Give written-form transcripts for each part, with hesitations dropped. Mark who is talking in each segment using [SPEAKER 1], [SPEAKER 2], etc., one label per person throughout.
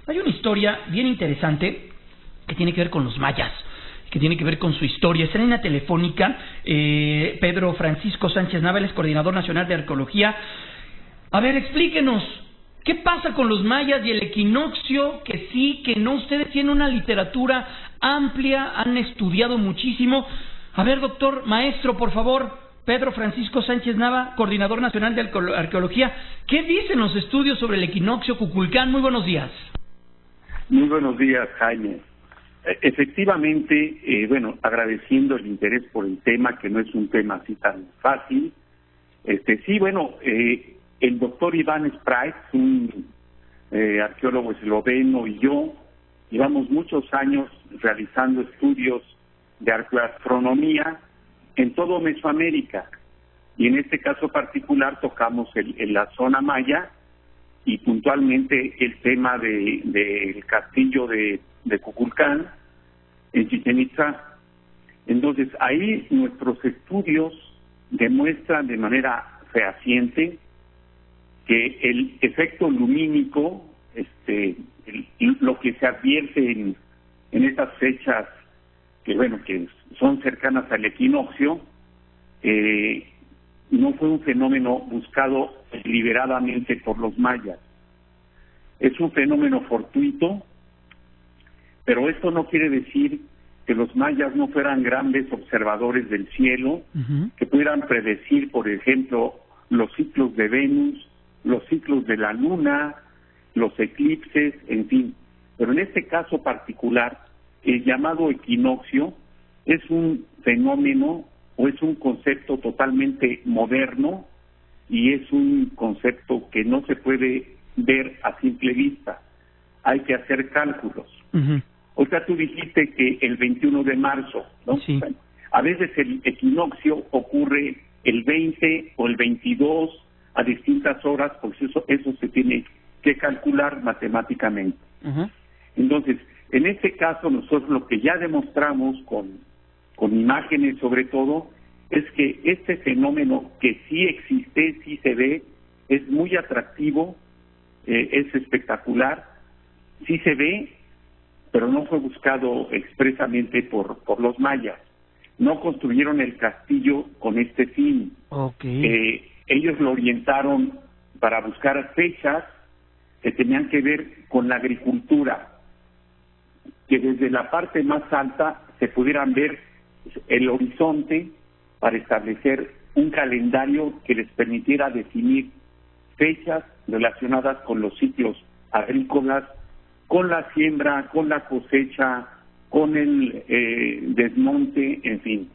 [SPEAKER 1] Hay una historia bien interesante que tiene que ver con los mayas, que tiene que ver con su historia. Está en línea telefónica Pedro Francisco Sánchez Nava, es coordinador nacional de arqueología. A ver, explíquenos, ¿qué pasa con los mayas y el equinoccio? Que sí, que no, ustedes tienen una literatura amplia, han estudiado muchísimo. A ver, doctor, maestro, por favor, Pedro Francisco Sánchez Nava, coordinador nacional de arqueología, ¿qué dicen los estudios sobre el equinoccio Kukulcán? Muy buenos días.
[SPEAKER 2] Muy buenos días, Jaime. Efectivamente, agradeciendo el interés por el tema, que no es un tema así tan fácil. El doctor Iván Sprajc, un arqueólogo esloveno, y yo llevamos muchos años realizando estudios de arqueoastronomía en todo Mesoamérica, y en este caso particular tocamos en la zona maya y puntualmente el tema del castillo de Kukulcán en Chichén Itzá. Entonces ahí nuestros estudios demuestran de manera fehaciente que el efecto lumínico, lo que se advierte en estas fechas que son cercanas al equinoccio, no fue un fenómeno buscado deliberadamente por los mayas. Es un fenómeno fortuito, pero esto no quiere decir que los mayas no fueran grandes observadores del cielo, que pudieran predecir, por ejemplo, los ciclos de Venus, los ciclos de la luna, los eclipses, en fin. Pero en este caso particular, el llamado equinoccio es un fenómeno o es un concepto totalmente moderno, y es un concepto que no se puede ver a simple vista. Hay que hacer cálculos. Ahorita tú dijiste que el 21 de marzo, ¿no?
[SPEAKER 1] Sí.
[SPEAKER 2] Bueno, a veces el equinoccio ocurre el 20 o el 22 a distintas horas, pues eso se tiene que calcular matemáticamente. Entonces, en este caso, nosotros lo que ya demostramos con imágenes sobre todo, es que este fenómeno que sí existe, sí se ve, es muy atractivo, es espectacular, sí se ve, pero no fue buscado expresamente por los mayas. No construyeron el castillo con este fin. Ellos lo orientaron para buscar fechas que tenían que ver con la agricultura, que desde la parte más alta se pudieran ver el horizonte para establecer un calendario que les permitiera definir fechas relacionadas con los ciclos agrícolas, con la siembra, con la cosecha, con el desmonte, en fin.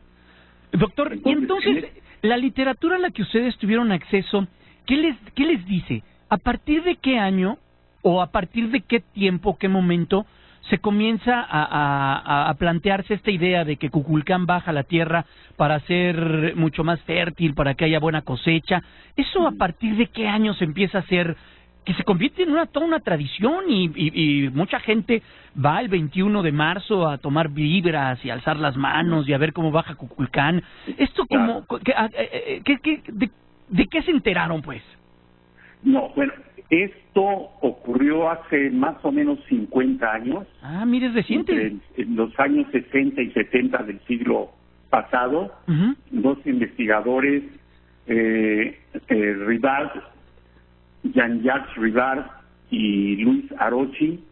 [SPEAKER 1] Doctor, y entonces, la literatura a la que ustedes tuvieron acceso, ¿qué les dice? ¿A partir de qué año o a partir de qué tiempo, qué momento se comienza a plantearse esta idea de que Kukulcán baja a la tierra para ser mucho más fértil, para que haya buena cosecha? ¿Eso a partir de qué año se empieza a hacer, que se convierte en toda una tradición y mucha gente va el 21 de marzo a tomar vibras y alzar las manos y a ver cómo baja Kukulcán? ¿Esto como de qué se enteraron, pues?
[SPEAKER 2] No, bueno, esto ocurrió hace más o menos 50 años.
[SPEAKER 1] Ah, mire, es reciente.
[SPEAKER 2] En los años 60 y 70 del siglo pasado, dos investigadores, Rivard, Jean-Jacques Rivard y Luis Arochi,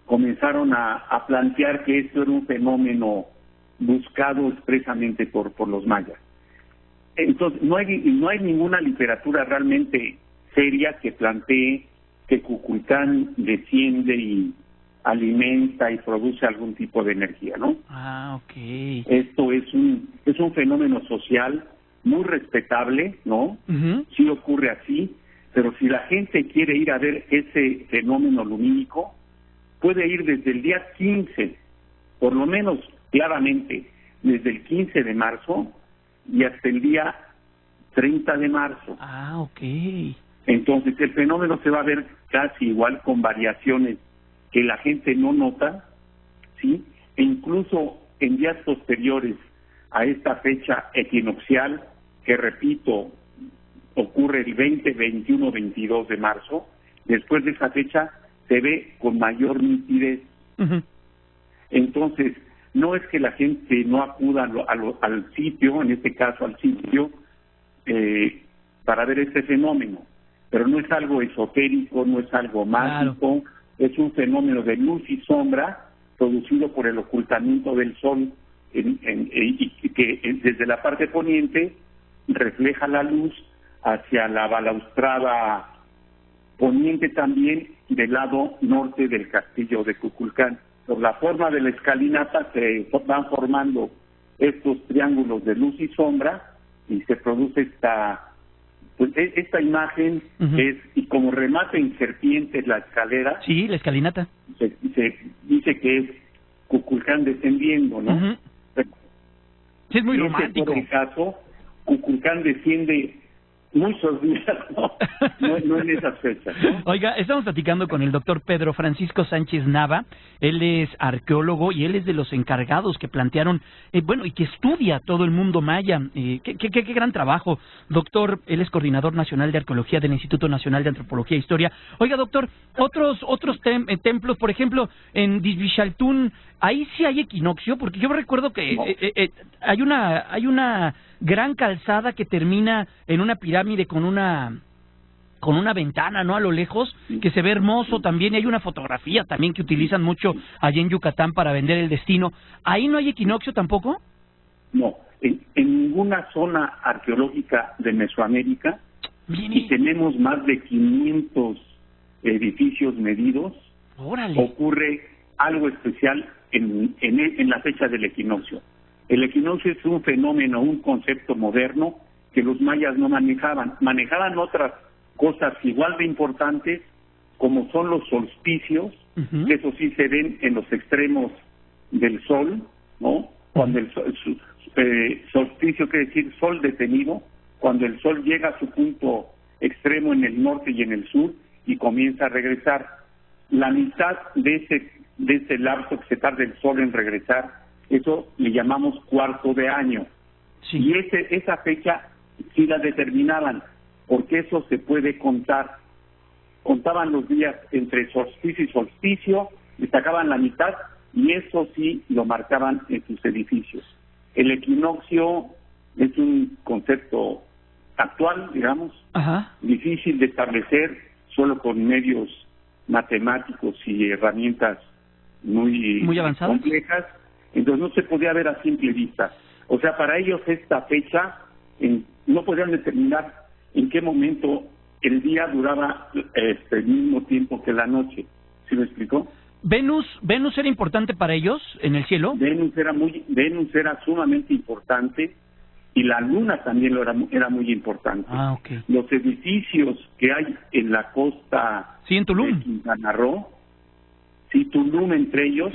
[SPEAKER 2] comenzaron a plantear que esto era un fenómeno buscado expresamente por los mayas. Entonces, no hay ninguna literatura realmente seria que plantee que Kukulcán desciende y alimenta y produce algún tipo de energía, ¿no? Esto es un fenómeno social muy respetable, ¿no? Sí ocurre así, pero si la gente quiere ir a ver ese fenómeno lumínico, puede ir desde el día 15, por lo menos claramente desde el 15 de marzo y hasta el día 30 de marzo. Entonces el fenómeno se va a ver casi igual, con variaciones que la gente no nota, ¿sí? E incluso en días posteriores a esta fecha equinoccial, que repito, ocurre el 20, 21, 22 de marzo, después de esa fecha se ve con mayor nitidez. Entonces, no es que la gente no acuda al sitio, en este caso al sitio, para ver este fenómeno, pero no es algo esotérico, no es algo mágico, es un fenómeno de luz y sombra producido por el ocultamiento del sol, y que desde la parte poniente refleja la luz hacia la balaustrada poniente también del lado norte del castillo de Kukulcán. Por la forma de la escalinata se van formando estos triángulos de luz y sombra y se produce esta imagen y como remate en serpientes la escalera.
[SPEAKER 1] Sí, la escalinata.
[SPEAKER 2] Se dice que es Kukulcán descendiendo, ¿no?
[SPEAKER 1] Sí, es muy romántico.
[SPEAKER 2] En este caso, Kukulcán desciende muchos días, no en esas fechas, ¿no?
[SPEAKER 1] Oiga, estamos platicando con el doctor Pedro Francisco Sánchez Nava. Él es arqueólogo y él es de los encargados que plantearon, y que estudia todo el mundo maya. Qué gran trabajo, doctor. Él es coordinador nacional de arqueología del Instituto Nacional de Antropología e Historia. Oiga, doctor, otros templos, por ejemplo, en Dizbixaltún, ahí sí hay equinoccio, porque yo recuerdo que hay una gran calzada que termina en una pirámide con una ventana, ¿no?, a lo lejos, que se ve hermoso también, y hay una fotografía también que utilizan mucho allá en Yucatán para vender el destino. ¿Ahí no hay equinoccio tampoco?
[SPEAKER 2] No, en ninguna zona arqueológica de Mesoamérica, y tenemos más de 500 edificios medidos, ocurre algo especial en la fecha del equinoccio. El equinoccio es un fenómeno, un concepto moderno que los mayas no manejaban. Manejaban otras cosas igual de importantes, como son los solsticios, que eso sí se ven en los extremos del sol, ¿no? Cuando el solsticio quiere decir sol detenido, cuando el sol llega a su punto extremo en el norte y en el sur y comienza a regresar. La mitad de ese lapso que se tarda el sol en regresar, eso le llamamos cuarto de año. Sí. Y esa fecha sí la determinaban, porque eso se puede contar. Contaban los días entre solsticio y solsticio, le sacaban la mitad, y eso sí lo marcaban en sus edificios. El equinoccio es un concepto actual, digamos, difícil de establecer solo con medios matemáticos y herramientas muy avanzadas, complejas. Entonces no se podía ver a simple vista. O sea, para ellos esta fecha no podían determinar en qué momento el día duraba el mismo tiempo que la noche. ¿Sí me explicó?
[SPEAKER 1] ¿Venus era importante para ellos en el cielo?
[SPEAKER 2] Venus era sumamente importante, y la luna también era muy importante.
[SPEAKER 1] Okay.
[SPEAKER 2] Los edificios que hay en la costa
[SPEAKER 1] en Tulum,
[SPEAKER 2] de Quintana Roo, Tulum entre ellos,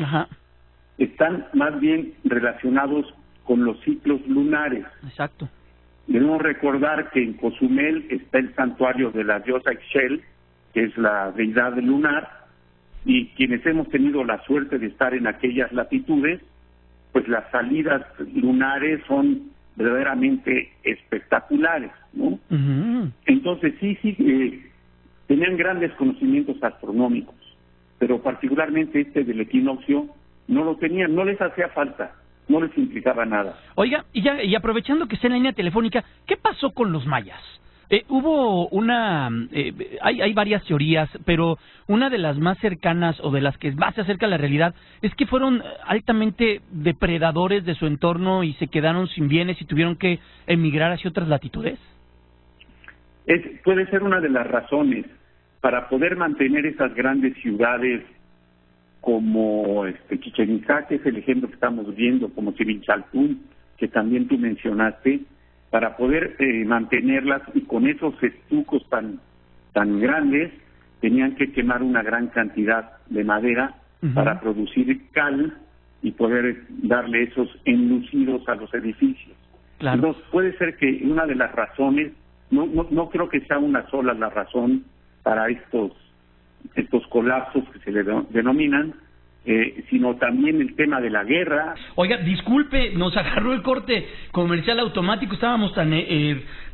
[SPEAKER 2] están más bien relacionados con los ciclos lunares.
[SPEAKER 1] Exacto.
[SPEAKER 2] Debemos recordar que en Cozumel está el santuario de la diosa Ixchel, que es la deidad lunar, y quienes hemos tenido la suerte de estar en aquellas latitudes, pues las salidas lunares son verdaderamente espectaculares, ¿no? Entonces sí, tenían grandes conocimientos astronómicos, pero particularmente del equinoccio no lo tenían, no les hacía falta, no les implicaba nada.
[SPEAKER 1] Oiga, y aprovechando que está en la línea telefónica, ¿qué pasó con los mayas? Hubo hay varias teorías, pero una de las más cercanas o de las que más se acerca a la realidad es que fueron altamente depredadores de su entorno y se quedaron sin bienes y tuvieron que emigrar hacia otras latitudes.
[SPEAKER 2] Puede ser una de las razones para poder mantener esas grandes ciudades como Chichén Itzá, que es el ejemplo que estamos viendo, como Dizbixaltún, que también tú mencionaste, para poder mantenerlas, y con esos estucos tan grandes tenían que quemar una gran cantidad de madera para producir cal y poder darle esos enlucidos a los edificios.
[SPEAKER 1] Claro.
[SPEAKER 2] Entonces puede ser que una de las razones, no creo que sea una sola la razón para estos colapsos que se le denominan, sino también el tema de la guerra.
[SPEAKER 1] Oiga, disculpe, nos agarró el corte comercial automático, estábamos tan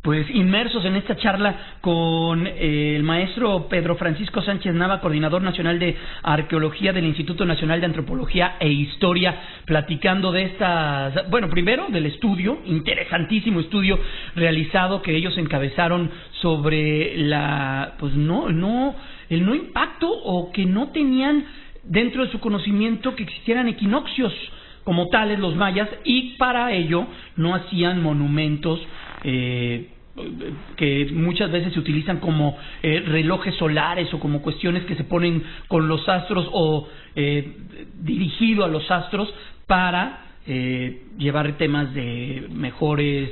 [SPEAKER 1] pues inmersos en esta charla con el maestro Pedro Francisco Sánchez Nava, coordinador nacional de arqueología del Instituto Nacional de Antropología e Historia, platicando de estas, bueno, primero del estudio, interesantísimo estudio realizado que ellos encabezaron sobre la, pues el no impacto, o que no tenían dentro de su conocimiento que existieran equinoccios como tales los mayas, y para ello no hacían monumentos que muchas veces se utilizan como relojes solares, o como cuestiones que se ponen con los astros, o dirigido a los astros para llevar temas de mejores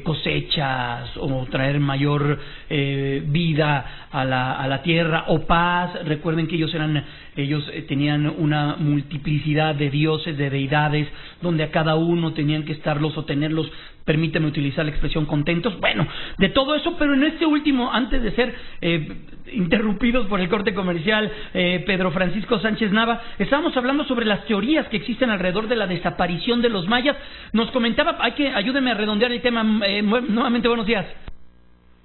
[SPEAKER 1] cosechas, o traer mayor vida a la tierra, o paz. Recuerden que ellos tenían una multiplicidad de dioses, de deidades, donde a cada uno tenían que estarlos o tenerlos, permíteme utilizar la expresión, contentos. Bueno, de todo eso, pero en este último, antes de ser interrumpidos por el corte comercial, Pedro Francisco Sánchez Nava, estábamos hablando sobre las teorías que existen alrededor de la desaparición de los mayas. Nos comentaba, ayúdenme a redondear el tema, nuevamente buenos días.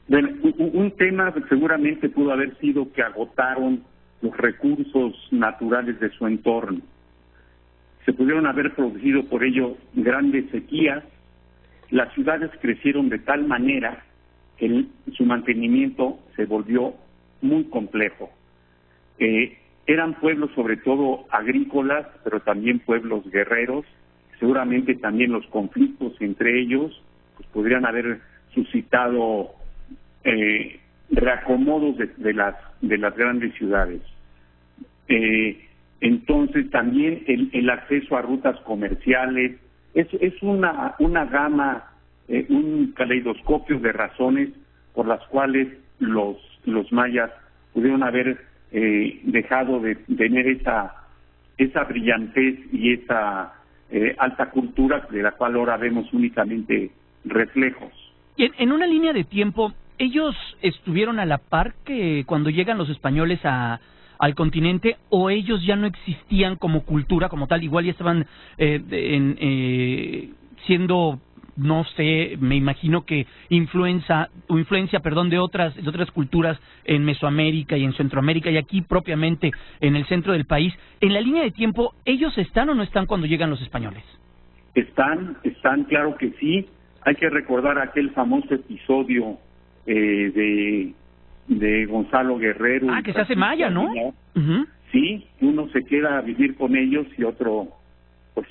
[SPEAKER 2] Bueno, un tema seguramente pudo haber sido que agotaron los recursos naturales de su entorno. Se pudieron haber producido por ello grandes sequías. Las ciudades crecieron de tal manera que su mantenimiento se volvió muy complejo. Eran pueblos sobre todo agrícolas, pero también pueblos guerreros. Seguramente también los conflictos entre ellos pues podrían haber suscitado reacomodos de las grandes ciudades. Entonces también el acceso a rutas comerciales es una gama, un caleidoscopio de razones por las cuales los mayas pudieron haber dejado de tener esa brillantez y esa alta cultura de la cual ahora vemos únicamente reflejos.
[SPEAKER 1] Y en una línea de tiempo, ¿ellos estuvieron a la par que cuando llegan los españoles al continente, o ellos ya no existían como cultura, como tal, igual ya estaban siendo, no sé, me imagino que influencia de otras culturas en Mesoamérica y en Centroamérica y aquí propiamente en el centro del país? En la línea de tiempo, ¿ellos están o no están cuando llegan los españoles?
[SPEAKER 2] Están, claro que sí. Hay que recordar aquel famoso episodio de Gonzalo Guerrero.
[SPEAKER 1] Que se hace maya, ¿no? Uh-huh.
[SPEAKER 2] Sí, uno se queda a vivir con ellos y otro pues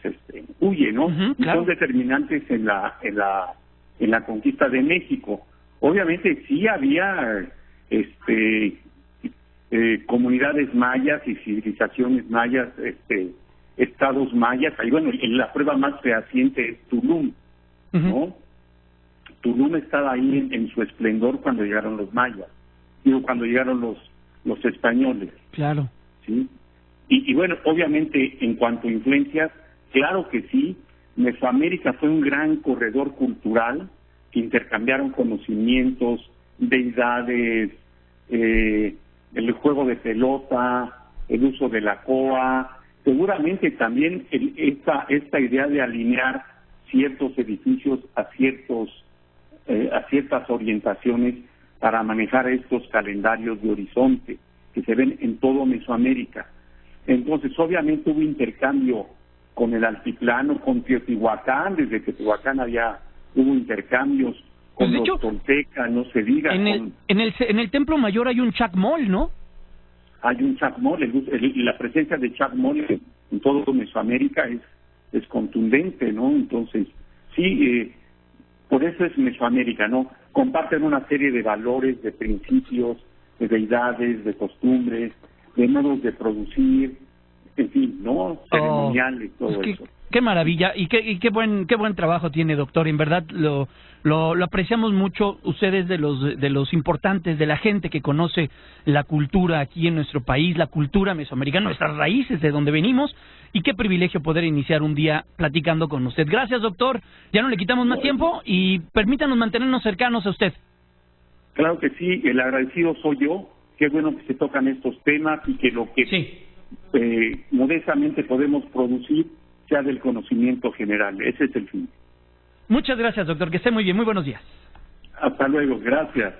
[SPEAKER 2] huye, ¿no?
[SPEAKER 1] Uh-huh, claro.
[SPEAKER 2] Son determinantes en la conquista de México. Obviamente sí había comunidades mayas y civilizaciones mayas, estados mayas. Ahí, bueno, la prueba más fehaciente es Tulum, uh-huh, ¿no? Tulum estaba ahí en su esplendor cuando llegaron los mayas, cuando llegaron los españoles.
[SPEAKER 1] Claro.
[SPEAKER 2] ¿Sí? Y bueno, obviamente en cuanto a influencias, claro que sí. Mesoamérica fue un gran corredor cultural que intercambiaron conocimientos, deidades, el juego de pelota, el uso de la coa. Seguramente también esta idea de alinear ciertos edificios a ciertas orientaciones para manejar estos calendarios de horizonte que se ven en todo Mesoamérica. Entonces, obviamente hubo intercambio con el altiplano, con Teotihuacán. Desde Teotihuacán hubo intercambios con
[SPEAKER 1] pues
[SPEAKER 2] los toltecas, no se diga.
[SPEAKER 1] En el Templo Mayor hay un chacmol, ¿no?
[SPEAKER 2] Hay un chacmol. La presencia de chacmol en todo Mesoamérica es contundente, ¿no? Entonces, sí, por eso es Mesoamérica, ¿no? Comparten una serie de valores, de principios, de deidades, de costumbres, de modos de producir, en fin, ¿no? Ceremoniales, todo eso.
[SPEAKER 1] Qué maravilla y qué buen trabajo tiene, doctor. En verdad lo apreciamos mucho. Ustedes de los importantes, de la gente que conoce la cultura aquí en nuestro país, la cultura mesoamericana, nuestras raíces, de donde venimos. Y qué privilegio poder iniciar un día platicando con usted. Gracias, doctor. Ya no le quitamos más tiempo y permítanos mantenernos cercanos a usted.
[SPEAKER 2] Claro que sí. El agradecido soy yo. Qué bueno que se tocan estos temas y que lo que modestamente podemos producir sea del conocimiento general. Ese es el fin.
[SPEAKER 1] Muchas gracias, doctor. Que esté muy bien. Muy buenos días.
[SPEAKER 2] Hasta luego. Gracias.